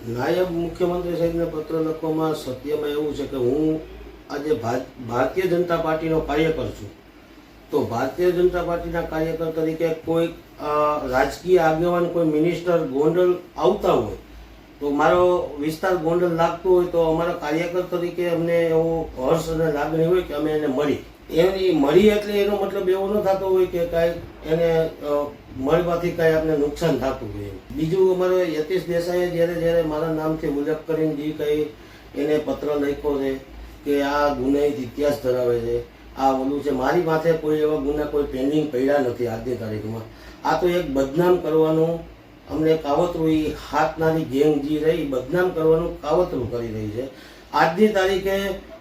નાયબ મુખ્યમંત્રી સાહેબને પત્ર લખવામાં સત્યમાં એવું છે કે હું આજે ભારતીય જનતા પાર્ટીનો કાર્યકર છું. તો ભારતીય જનતા પાર્ટીના કાર્યકર તરીકે કોઈ રાજકીય આગેવાન, કોઈ મિનિસ્ટર ગોંડલ આવતા હોય તો મારો વિસ્તાર ગોંડલ લાગતો હોય તો અમારા કાર્યકર તરીકે અમને એવો હર્ષ અને લાગણી હોય કે અમે એને મળી એટલે એનો મતલબ એવો ન થતો હોય કે કાંઈ એને મળવાથી કાંઈ આપણે નુકસાન થતું હોય. બીજું અમારે યતીશ દેસાઈએ જ્યારે મારા નામથી ઉલ્લેખ કરીને જે કંઈ એને પત્ર લખ્યો છે કે આ ગુનાહિત ઇતિહાસ ધરાવે છે, આ ઓલું છે, મારી માથે કોઈ એવા ગુના કોઈ પેન્ડિંગ પડ્યા નથી આજની તારીખમાં. આ તો એક બદનામ કરવાનું અમને કાવતરું, એ હાથનારી ગેંગ જે રહી બદનામ કરવાનું કાવતરું કરી રહી છે. આજની તારીખે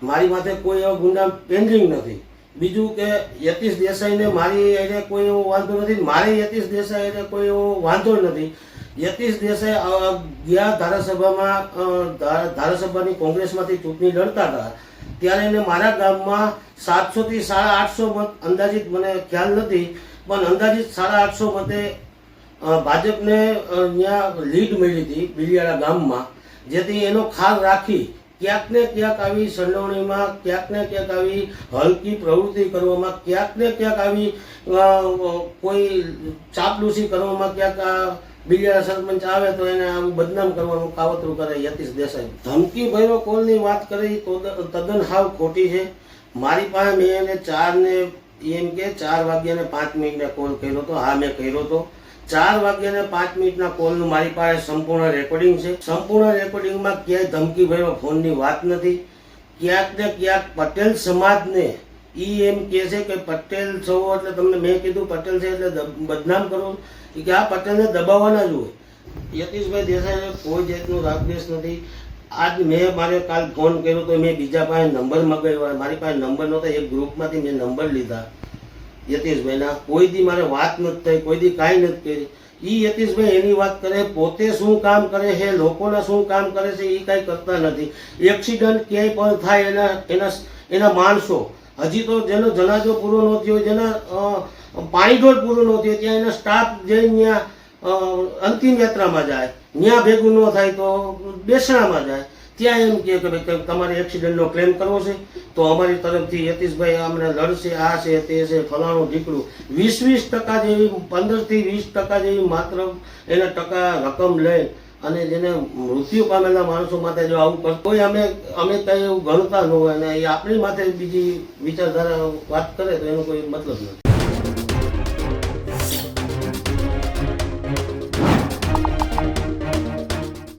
મારી માથે કોઈ એવા ગુના પેન્ડિંગ નથી. બીજું કે યતીશ દેસાઈને મારી એને કોઈ એવો વાંધો નથી, મારે યતીશ દેસાઈ એને કોઈ એવો વાંધો નથી. યતીશ દેસાઈ ગયા ધારાસભાની કોંગ્રેસમાંથી ચૂંટણી લડતા હતા ત્યારે એને મારા ગામમાં 700 થી 850 મત અંદાજિત, મને ખ્યાલ નથી પણ અંદાજિત 850 મતે ભાજપને ત્યાં લીડ મળી હતી બિલિયાળા ગામમાં. જેથી એનો ખ્યાલ રાખી ક્યાંક ને ક્યાંક આવી સંડોવણીમાં, ક્યાંક ને ક્યાંક આવી હલકી પ્રવૃત્તિ કરવામાં, ક્યાંક ને ક્યાંક આવી કોઈ ચાપલૂસી કરવામાં, ક્યાંક બિલિયાળા સરપંચ આવે તો એને આવું બદનામ કરવાનું કાવતરું કરે યતીશ દેસાઈ. ધમકી ભર્યો કોલની વાત કરી તો તદ્દન હાવ ખોટી છે. મારી પાસે મેં એને 4 વાગ્યાને 5 મિનિટે કોલ કર્યો હતો. હા, મેં કર્યો હતો. 4 વાગ્યાને 5 મિનિટના કોલનું મારી પાસે સંપૂર્ણ રેકોર્ડિંગ છે. સંપૂર્ણ રેકોર્ડિંગમાં ક્યાંય ધમકી ભર્યો ફોનની વાત નથી. ક્યાંક ને ક્યાંક પટેલ સમાજને એમ કહે છે કે પટેલ છો એટલે તમને મેં કીધું પટેલ છે એટલે બદનામ કરું કે આ પટેલને દબાવવાના જ હોય. યતીશભાઈ દેસાઈને કોઈ જાતનું રાગદ્વેષ નથી. આજ મારે કાલ ફોન કર્યો તો મેં બીજા પાસે નંબર મગાવ્યો. મારી પાસે નંબર નહોતા, એક ગ્રુપમાંથી મેં નંબર લીધા યતીશભાઈના. કોઈ દી મારે વાત નથી થઈ, કોઈ દી કાંઈ નથી કરી. એ યતીશભાઈ એની વાત કરે, પોતે શું કામ કરે છે, લોકોના શું કામ કરે છે એ કાંઈ કરતા નથી. એક્સિડન્ટ ક્યાંય પણ થાય એના માણસો, હજી તો જેનો જનાજો પૂરો ન થયો, જેના પાણીઢોળ પૂરો ન થયો ત્યાં એના સ્ટાફ જઈને ત્યાં અંતિમ યાત્રામાં જાય, ત્યાં ભેગું ન થાય તો બેસણામાં જાય. ત્યાં એમ કહે કે ભાઈ તમારે એક્સિડન્ટનો ક્લેમ કરવો છે તો અમારી તરફથી યતીશભાઈ અમને લડશે, આ છે તે છે ફલાણું ઢીકડું. 20% જેવી, 15 થી 20% જેવી માત્ર એને રકમ લઈ અને જેને મૃત્યુ પામેલા માણસો માટે જો આવું કરતો હોય અમે કંઈ એવું ગણતા ન હોય અને એ આપણી માથે બીજી વિચારધારા વાત કરે તો એનો કોઈ મતલબ નથી.